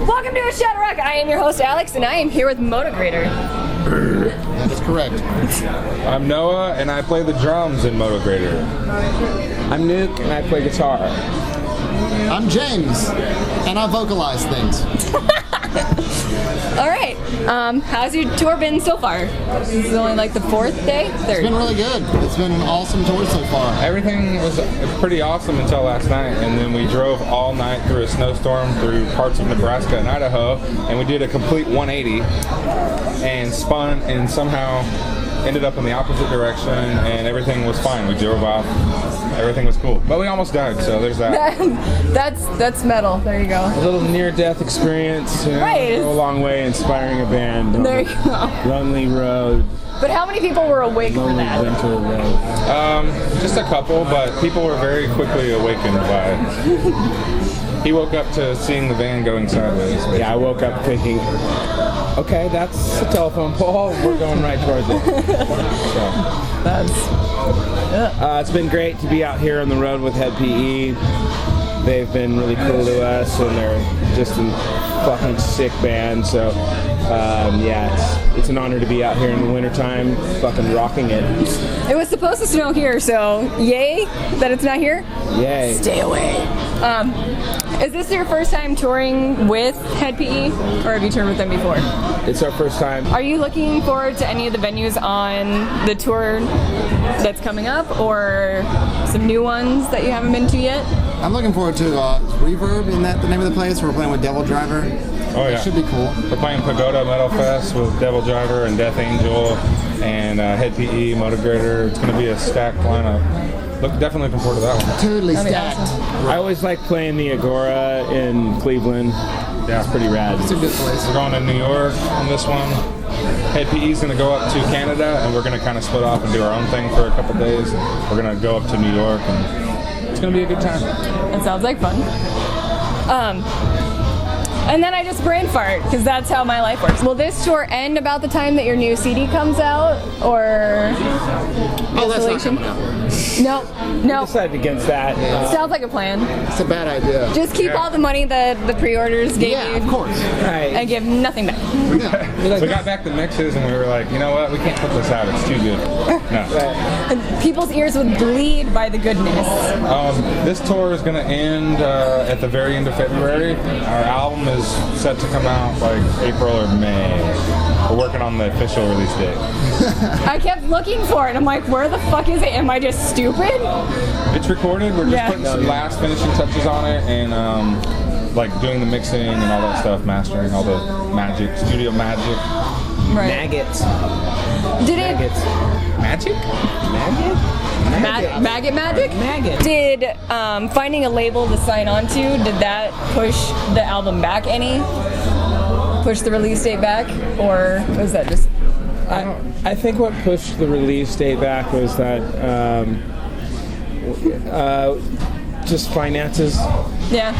Welcome to A Shot of Rock. I am your host, Alex, and I am here with Motograter. That's correct. I'm Noah, and I play the drums in Motograter. I'm Nuke, and I play guitar. I'm James, and I vocalize things. All right. How's your tour been so far? This is only like the fourth day? Third? It's been really good. It's been an awesome tour so far. Everything was pretty awesome until last night, and then we drove all night through a snowstorm through parts of Nebraska and Idaho, and we did a complete 180 and spun and somehow ended up in the opposite direction, and everything was fine. We drove off. Everything was cool. But we almost died, so there's that. That's metal. There you go. A little near-death experience. Right. Go a long way inspiring a band. There you go. Lonely road. But how many people were awake for Lonely that? winter road. Just a couple, but people were very quickly awakened by it. He woke up to seeing the van going sideways. Basically. Yeah, I woke up thinking, okay, that's a telephone pole. We're going right towards it. It's been great to be out here on the road with Hed PE. They've been really cool to us, and they're just a fucking sick band. So, it's an honor to be out here in the wintertime, fucking rocking it. It was supposed to snow here, so yay that it's not here. Yay. Stay away. Is this your first time touring with Hed PE, or have you toured with them before? It's our first time. Are you looking forward to any of the venues on the tour that's coming up, or some new ones that you haven't been to yet? I'm looking forward to Reverb, isn't that the name of the place? We're playing with Devil Driver. Oh yeah. It should be cool. We're playing Pagoda Metal Fest with Devil Driver and Death Angel and Hed PE, Motograter. It's going to be a stacked lineup. Definitely looking forward to that one. Totally That'd be stacked. awesome. I always like playing the Agora in Cleveland. Yeah. It's pretty rad. It's a good place. We're going to New York on this one. Hed PE is going to go up to Canada, and we're going to kind of split off and do our own thing for a couple days. We're going to go up to New York, and it's going to be a good time. That sounds like fun. And then I just brain fart, because that's how my life works. Will this tour end about the time that your new CD comes out, or That's not Isolation? coming out. No. Decided against that. Sounds like a plan. It's a bad idea. Just keep all the money that the pre-orders gave Yeah, you of course. Right. and give nothing back. Yeah. We got back the mixes, and we were like, you know what? We can't put this out. It's too good. No. And people's ears would bleed by the goodness. This tour is going to end at the very end of February. Our album is set to come out like April or May. We're working on the official release date. I kept looking for it. I'm like, where the fuck is it? Am I just stupid? It's recorded. We're just Yeah. putting some last finishing touches on it, and like doing the mixing and all that stuff, mastering all the magic, studio magic. Right. Maggots. Did it? Magic? Maggot? Maggot magic? Maggot. Did finding a label to sign on to, did that push the album back any? Push the release date back? Or was that just... I think what pushed the release date back was that just finances. Yeah.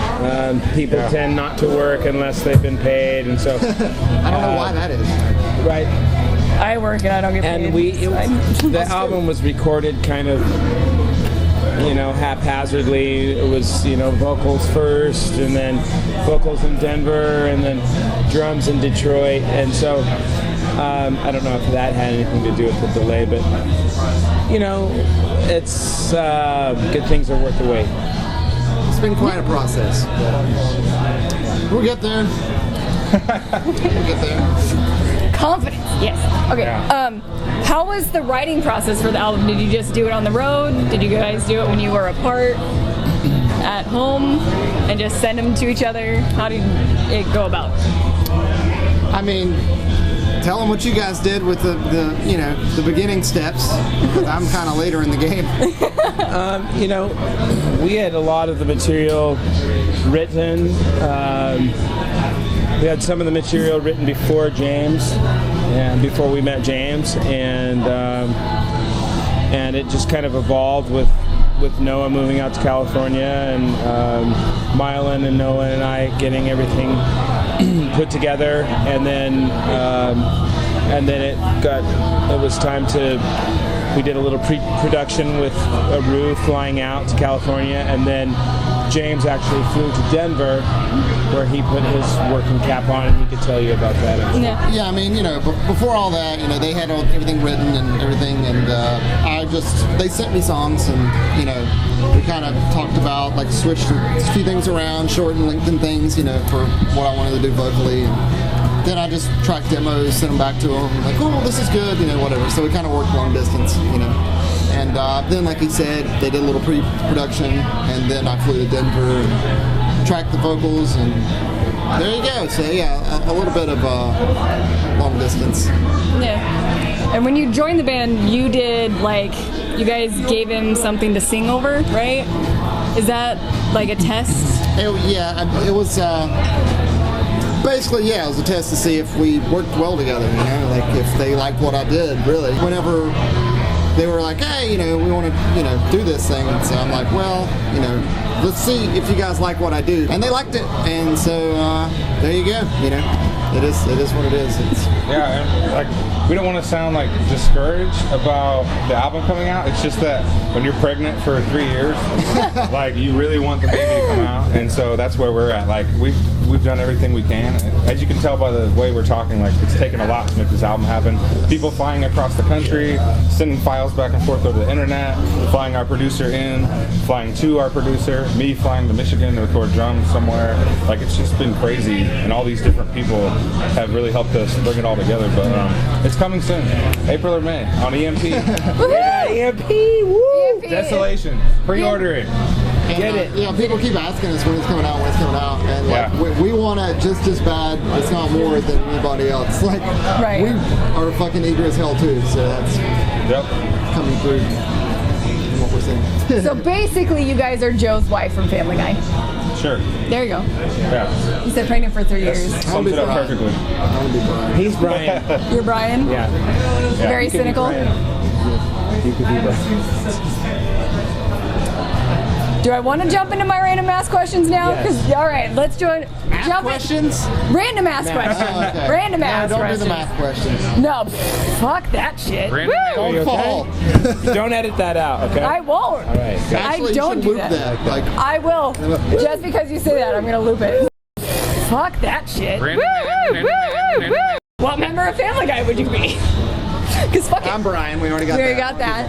People tend not to work unless they've been paid, and so I don't know why that is. right. I work and I don't get paid. And the album was recorded kind of, haphazardly. It was, vocals first, and then vocals in Denver, and then drums in Detroit, and so I don't know if that had anything to do with the delay, but it's good things are worth the wait. It's been quite a process. We'll get there. We'll get there. Confidence, yes. Okay. Yeah. How was the writing process for the album? Did you just do it on the road? Did you guys do it when you were apart at home and just send them to each other? How did it go about? I mean, tell them what you guys did with the beginning steps, because I'm kind of later in the game. We had a lot of the material written. We had some of the material written before James, and before we met James, and it just kind of evolved with Noah moving out to California, and Mylan and Noah and I getting everything put together, and then it was time to. We did a little pre-production with Aru flying out to California, and then James actually flew to Denver, where he put his working cap on, and he could tell you about that. Yeah. Yeah, I mean, before all that, they had everything written and everything, and they sent me songs, and we kind of talked about like switched a few things around, shortened, lengthened things, for what I wanted to do vocally. And then I just tracked demos, sent them back to them, like, oh, this is good, whatever. So we kind of worked long distance, And then, like he said, they did a little pre-production, and then I flew to Denver and tracked the vocals, and there you go. So yeah, a little bit of long distance. Yeah. And when you joined the band, you did you guys gave him something to sing over, right? Is that like a test? It was. Basically, yeah, it was a test to see if we worked well together, like if they liked what I did, really. Whenever they were like, hey, we want to, do this thing, and so I'm like, well, let's see if you guys like what I do. And they liked it, and so there you go, It is what it is. Yeah, and we don't want to sound discouraged about the album coming out. It's just that when you're pregnant for 3 years, you really want the baby to come out, and so that's where we're at. We've done everything we can. As you can tell by the way we're talking, it's taken a lot to make this album happen. People flying across the country, sending files back and forth over the internet, flying our producer in, flying to our producer, me flying to Michigan to record drums somewhere. It's just been crazy, and all these different people have really helped us bring it all together. But it's coming soon, April or May, on EMP. EMP, woo! Desolation. Pre-order it. Get it. People keep asking us when it's coming out, and we want it just as bad, if not more, than anybody else. Right. We are fucking eager as hell too, so that's coming through what we're saying. So basically, you guys are Joe's wife from Family Guy. Sure. There you go. Yeah. You said pregnant for 3 years. Sums it up perfectly. I want to be Brian. He's Brian. You're Brian? Yeah. Very cynical? You could be Brian. Do I want to jump into my random ass questions now? Yes. All right, let's jump questions? Random ass questions. Oh, okay. Random ass don't questions. do the math questions. No, fuck that shit. Random Woo! Are you Fall. okay? Don't edit that out, okay? I won't. All right. Good. Actually, I don't you do should loop that. that. I will. Just because you say that, I'm gonna loop it. Fuck that shit. Woo, woo, woo, woo, woo. What member of Family Guy would you be? Because fuck it. I'm Brian. We already got We that. already got that.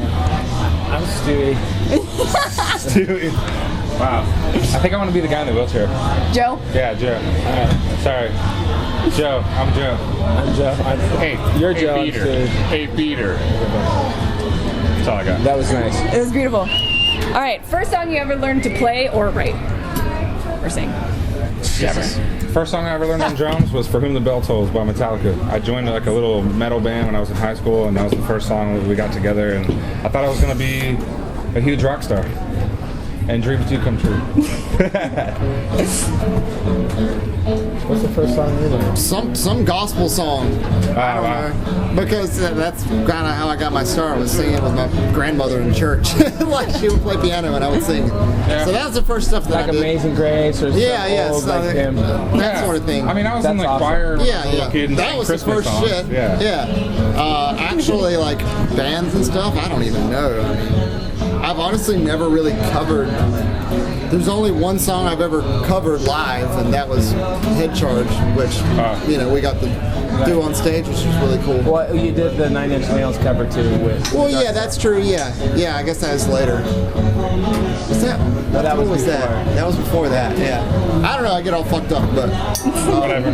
I'm Stewie. Stewie. Wow. I think I want to be the guy in the wheelchair. Joe? Yeah, Joe. Sorry. Joe. I'm Joe. I'm Joe. Hey, You're Joe. I'm Peter. Stewie. Hey, Peter. That's all I got. That was nice. It was beautiful. All right, first song you ever learned to play or write? Or sing? First song I ever learned on drums was For Whom the Bell Tolls by Metallica. I joined a little metal band when I was in high school, and that was the first song we got together, and I thought I was going to be a huge rock star. And dreams do come true. What's the first song you learned? Some gospel song. I don't know. Because that's kind of how I got my start, was singing with my grandmother in church. She would play piano and I would sing. Yeah. So that was the first stuff that I did. Amazing Grace or Old, like him. That sort of thing. I mean, I was in That's awesome. choir when I was a little kid and That sang was the Christmas first songs. shit. Yeah. Actually, bands and stuff, I don't even know. I mean, I've honestly never really covered. There's only one song I've ever covered live, and that was Head Charge, which we got to do on stage, which was really cool. Well, you did the Nine Inch Nails cover too with. Well, yeah, that's true. Yeah, I guess that was later. Was that? That What was was that? before. That was before that. Yeah. I don't know. I get all fucked up, but Whatever.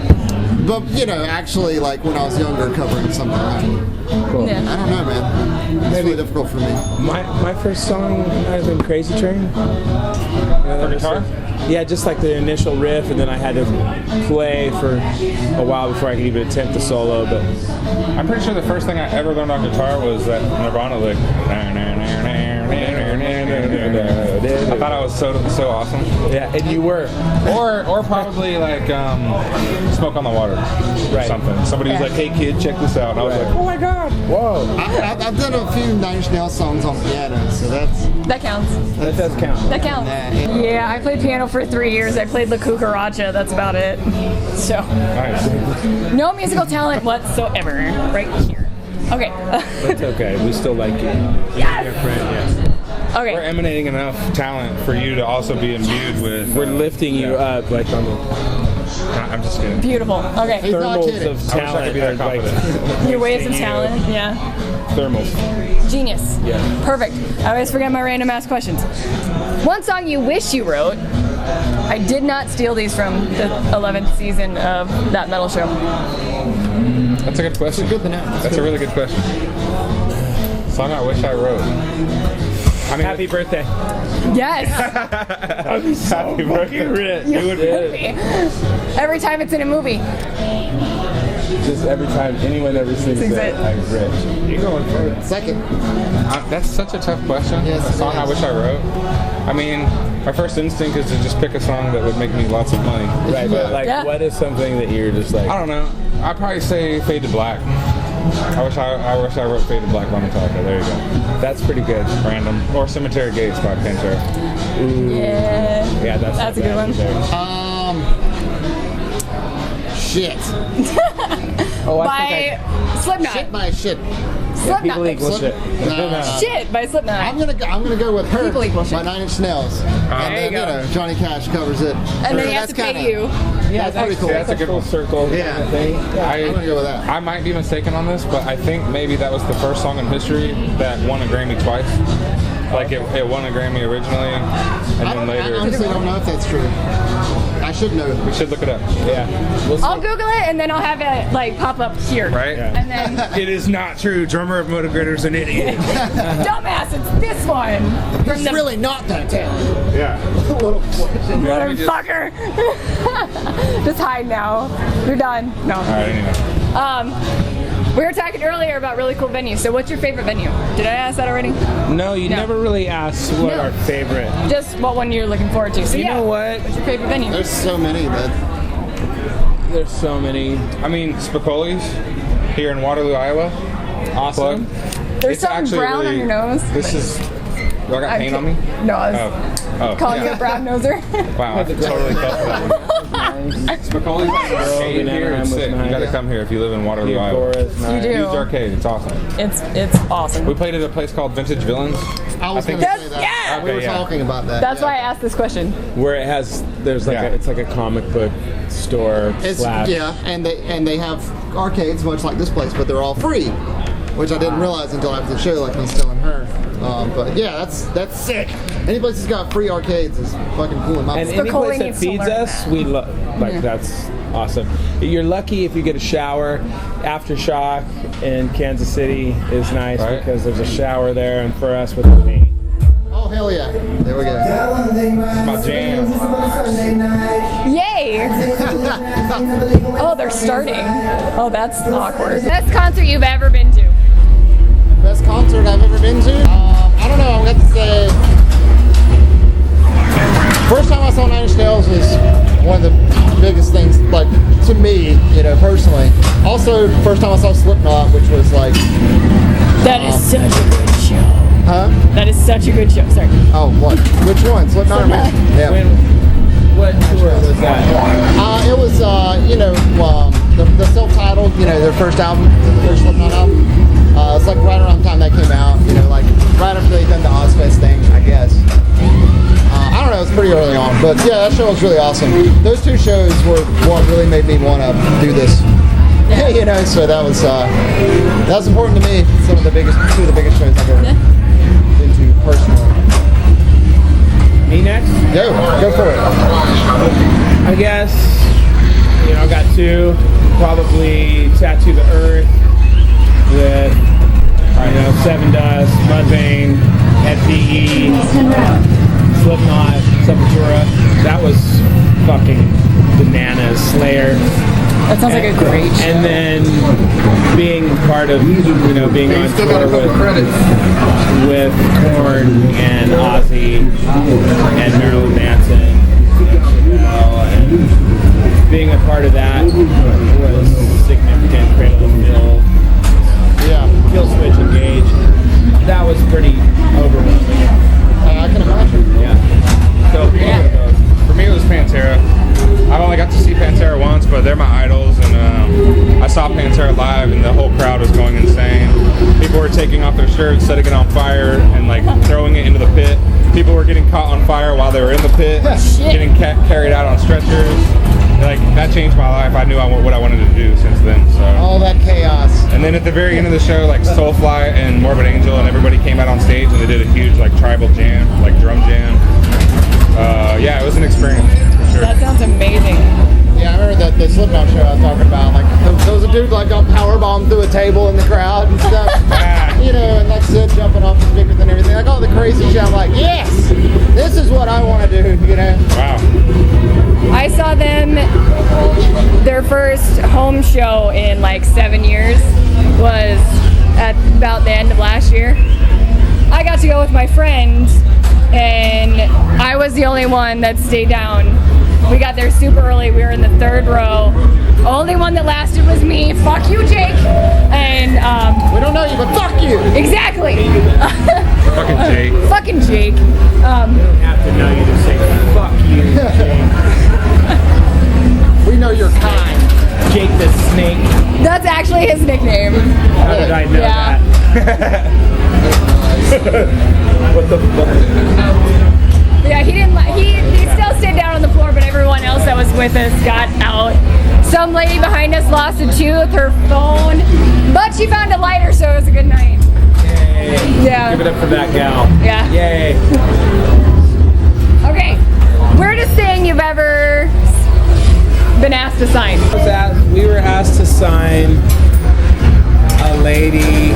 but actually, when I was younger, covering something. Cool. Yeah. I don't know, man. It's really difficult for me. My first song might have been Crazy Train. For guitar? Yeah, just the initial riff, and then I had to play for a while before I could even attempt the solo. But I'm pretty sure the first thing I ever learned on guitar was that Nirvana lick. I thought I was so awesome. yeah, and you were. Or probably Smoke on the Water. Or something. Somebody was like, hey kid, check this out. And I was like, oh my god. Whoa, I've done a few Nine Inch Nails songs on piano, so That counts. that does count. That counts. Yeah, I played piano for 3 years. I played La Cucaracha. That's about it. So, Nice. no musical talent whatsoever. Right here. Okay. That's okay. We still like you. Yes! Your friend, yes. Okay. We're emanating enough talent for you to also be imbued with. We're lifting you up like on the I'm just kidding. Beautiful. Okay. He's not thermals kidding. of I wish I talent. could be that are, like, confident. Your waves of lifting you. talent. Yeah. Thermals. Genius. Yeah. Perfect. I always forget my random ass questions. One song you wish you wrote. I did not steal these from the 11th season of That Metal Show. That's a good question. Good to know. That's a really good question. Song I wish I wrote. I mean, Happy birthday. Yes. happy birthday. Rich. You would be. Every time it's in a movie. Just every time anyone ever sings Sings it, it. I'm rich. You're going first. Second. That's such a tough question. Yes, A song it I is. wish I wrote. I mean, my first instinct is to just pick a song that would make me lots of money. Right, but like, Yeah. what is something that you're just like? I don't know. I'd probably say Fade to Black. I wish I wrote Fade to Black by Metallica. There you go. That's pretty good. Random. Or Cemetery Gates by Pantera. Yeah. Yeah, that's a good one. Shit. Oh, By Slipknot. Shit by shit. Slipknot. People equal shit. Shit by Slipknot. I'm gonna go with Hurt People equal shit. by 9 Inch Nails. And then, you go. Johnny Cash covers it. And then he has to pay you. Yeah, that's pretty cool. That's a good full one. circle. Yeah. Kind of thing. I'm gonna go with that. I might be mistaken on this, but I think maybe that was the first song in history that won a Grammy twice. Like it won a Grammy originally, and I then later. honestly don't know if that's true. I should know. We should look it up. Yeah. We'll see. I'll Google it and then I'll have it like pop up here. Right? Yeah. And then, It is not true. Drummer of Motograter's an idiot. dumbass, it's this one. From It's the really not that talented. Yeah. motherfucker. Just hide now. You're done. No. All right. Anyway. We were talking earlier about really cool venues. So what's your favorite venue? Did I ask that already? No, you No. never really asked what No. our favorite. Just what one you're looking forward to. So You yeah, know what? what's your favorite venue? There's so many that There's so many. I mean, Spicoli's here in Waterloo, Iowa. Awesome. There's It's something actually brown on really- your nose. This is. Do I got paint on me? No, I was Oh. calling you a brown noser. Wow. I totally felt that. Spicoli's arcade Banana here. Ham It's was sick. You nice. gotta come here if you live in Waterloo, Iowa. Theodora's nice. You do. Used arcade. It's awesome. It's awesome. We played at a place called Vintage Villains. I was think gonna that's- say that. yeah! We were Okay, yeah. talking about that. That's yeah. why I asked this question. Where it has, there's like Yeah. it's like a comic book store It's, slash. yeah, and they have arcades much like this place, but they're all free, which I didn't realize until after the show, like me telling her. But yeah, that's sick. Any place that's got free arcades is fucking cool in my And book. any Spicoli place that needs to feeds learn us, that. we love. Like that's awesome. You're lucky if you get a shower. Aftershock in Kansas City is nice Right. because there's a shower there, and for us with the paint. Oh hell yeah! There we go. My jam. Yay! Oh, they're starting. Oh, that's awkward. Best concert you've ever been to? Best concert I've ever been to? I don't know. I'm gonna have to say. First time I saw 9 Inch Nails was one of the biggest things, like to me, personally. Also, first time I saw Slipknot, which was like, That is such a good show. huh? That is such a good show. Sorry. Oh, what? Which one? Slipknot or Mask? Yeah. What tour was that? It was, the self-titled, their first album, their Slipknot album. It's like right around the time that came out, like right after they'd done the Ozfest thing, I guess. I don't know, it was pretty early on, but yeah, that show was really awesome. Those two shows were what really made me want to do this. So that was important to me. Two of the biggest shows I've ever been to personally. Me next? Go for it. I guess, I got two. Probably Tattoo the Earth with, Seven Dust, Mudvayne, Hed PE, Slipknot, Sepultura. That was fucking bananas. Slayer. That sounds like a great show. And then being part of, being on tour with Korn and Ozzy and Marilyn Manson, and being a part of that was significant. Cradle of Filth, Kill Switch, Engage. That was pretty overwhelming. I can imagine. Yeah. So for me, it was Pantera. I've only got to see Pantera once, but they're my idols, and I saw Pantera live, and the whole crowd was going insane. People People were taking off their shirts, setting it on fire, and like throwing it into the pit. People were getting caught on fire while they were in the pit, getting carried out on stretchers. Like, that changed my life. I knew what I wanted to do since then. So All that chaos. And then at the very end of the show, like Soulfly and Morbid Angel and everybody came out on stage and they did a huge like tribal jam, like drum jam. Yeah, it was an experience for sure. That sounds amazing. Yeah, I remember the Slipknot show I was talking about. Like, there was a dude like got powerbombed through a table in the crowd and stuff. You know, and like Sid jumping off the speakers and everything. Like all the crazy shit. I'm like, yes, this is what I want to do. You know. Wow. I saw them, their first home show in like 7 years was at about the end of last year. I got to go with my friend, and I was the only one that stayed down. We got there super early. We were in the 3rd row. Only one that lasted was me. Fuck you, Jake. And We don't know you, but fuck you. exactly. Fucking Jake. Fucking Jake. I don't have to know you to say fuck you, Jake. We know you're kind. Jake the Snake. That's actually his nickname. How did I know Yeah. that? What the fuck? Yeah, he didn't. He still stayed down on the floor, but everyone else that was with us got out. Some lady behind us lost a tooth, her phone, but she found a lighter, so it was a good night. Yay. Yeah. Give it up for that gal. Yeah. Yay. Okay. Weirdest thing you've ever been asked to sign? We were asked to sign a lady,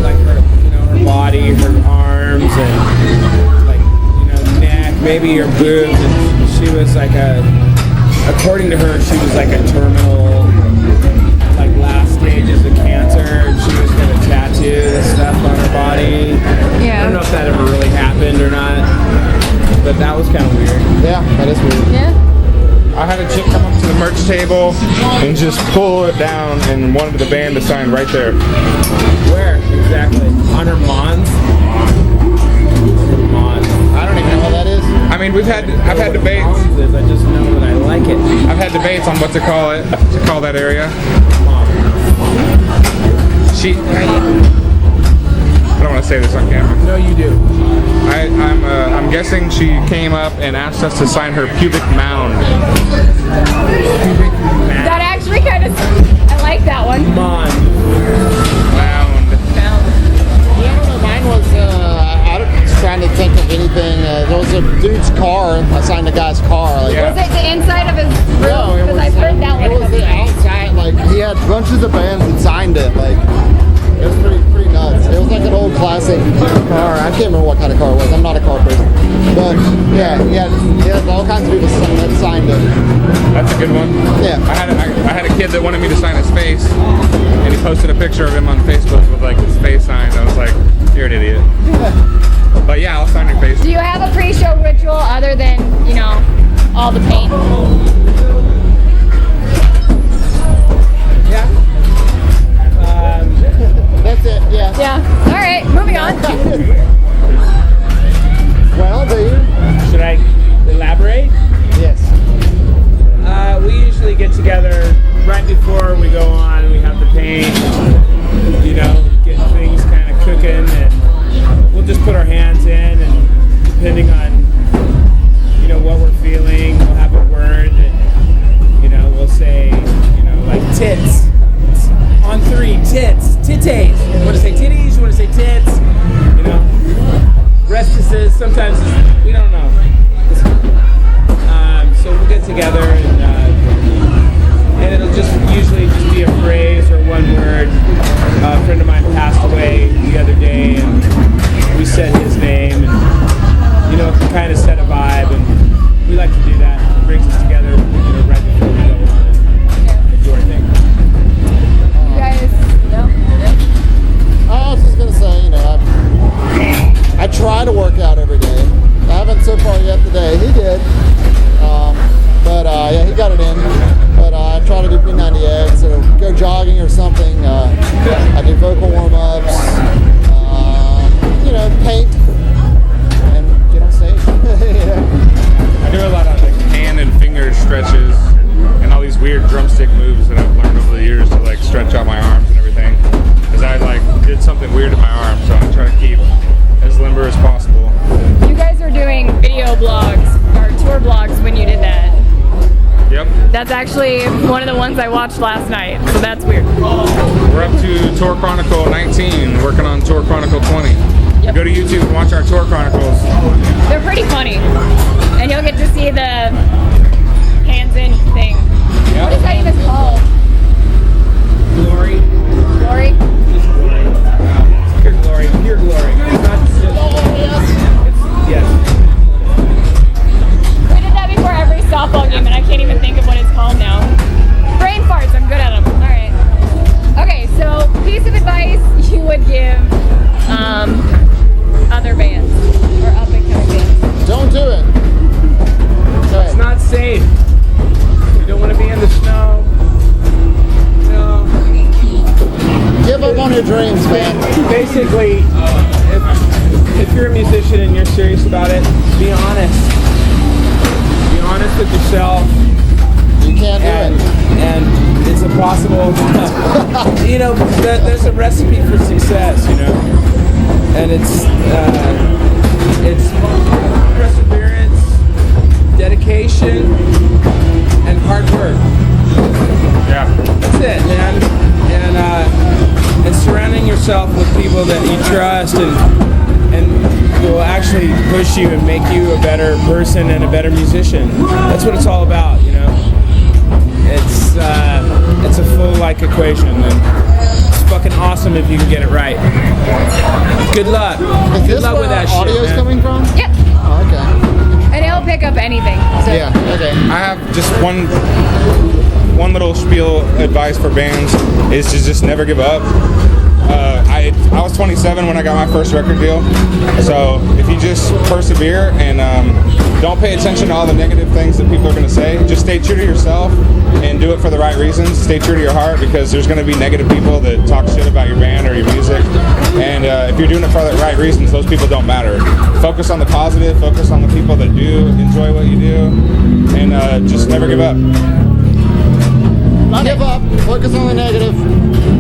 like her, her body, her arms, and like, neck, maybe her boobs, and she was like according to her, she was like a terminal, like last stages of cancer, and she was gonna tattoo this stuff on her body. Yeah. I don't know if that ever really happened or not, but that was kind of weird. Yeah, that is weird. Yeah. I had a chick come up to the merch table and just pull it down and wanted the band to sign right there. Where exactly? On her Mons? Mons. I don't even know what that is. I mean, I've had debates. Mons is. I just know that I like it. I've had debates on what to call that area. I don't want to say this on camera. No, you do. I'm guessing she came up and asked us to sign her pubic mound. That actually kind of. I like that one. Mons. Mound. Mound. Yeah, I don't know. Mine was, I was trying to think of anything. There was a dude's car. I signed a guy's car. Like, Yeah. Was it the inside of his No, room? it Because was, I've heard that one. it was the outside. Like, he had bunches of bands that signed it. Like, it was pretty nuts. It was like an old classic car. I can't remember what kind of car it was. I'm not a car person. But, yeah, he had all kinds of people that signed it. That's a good one. Yeah. I had a kid that wanted me to sign his face, and he posted a picture of him on Facebook with like his face signed. I was like, you're an idiot. But yeah, I'll sign your face. Do you have a pre-show ritual other than, all the paint? Yeah. That's it, yeah. Yeah. All right, moving on. Well, dude. Should I elaborate? Yes. We usually get together right before we go on and we have the paint, get things kind of cooking, and we'll just put our hands in, and depending on, what we're feeling, we'll have a word, and, we'll say, like tits. On 3, tits. Titties. You want to say titties? You want to say tits? Restices. Sometimes we don't know. So we'll get together, and it'll usually just be a phrase or one word. A friend of mine passed away the other day, and we said his name, and kind of set a vibe, and we like to do that. It brings us together, right before we go on and do our thing. You guys, no? I was just gonna say, I try to work out every day. I haven't so far yet today. He did, but yeah, he got it in. But I try to do P90 eggs or go jogging or something. I do vocal warm-ups. Paint and get on stage. I do a lot of like hand and finger stretches and all these weird drumstick moves that I've learned over the years to like stretch out my arms and everything. Because I did something weird to my arm, so I try to keep as limber as possible. You guys were doing video blogs or tour blogs when you did that. Yep. That's actually one of the ones I watched last night, so that's weird. We're up to Tour Chronicle 19, working on Tour Chronicle 20. Yep. Go to YouTube and watch our Tour Chronicles. They're pretty funny, and you'll get to see the hands-in thing. Yep. What is that even called? Glory. Glory? Just glory. Pure glory. Pure glory. It's not just, yes. We did that before every softball game, and I can't even think of what it's called now. Brain farts, I'm good at them. All right. Okay, so piece of advice you would give other bands or up-and-coming bands. Don't do it. Okay. It's not safe. You don't want to be in the snow. No. Give up on your dreams, man. Basically, if you're a musician and you're serious about it, be honest. Be honest with yourself. You can't do And, it. and it's impossible. There's a recipe for success, and it's perseverance, dedication, and hard work. Yeah. That's it, man. And surrounding yourself with people that you trust and will actually push you and make you a better person and a better musician. That's what it's all about, It's a full equation, and it's fucking awesome if you can get it right. Good luck. Is Good this luck where with that shit, audio's man. coming from? Yep. Oh, okay. And it'll pick up anything. So. Yeah, okay. I have just one little spiel advice for bands is to just never give up. I was 27 when I got my first record deal, so if you just persevere and don't pay attention to all the negative things that people are going to say, just stay true to yourself and do it for the right reasons. Stay true to your heart, because there's going to be negative people that talk shit about your band or your music, and if you're doing it for the right reasons, those people don't matter. Focus on the positive, focus on the people that do enjoy what you do, and just never give up. Give up, focus on the negative,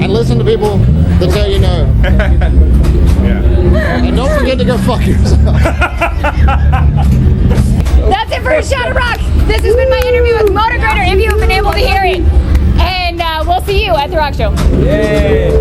and listen to people that tell you no. Yeah. And don't forget to go fuck yourself. That's it for a Shot of Rock. This has been my interview with Motograter, if you have been able to hear it. And we'll see you at the rock show. Yay.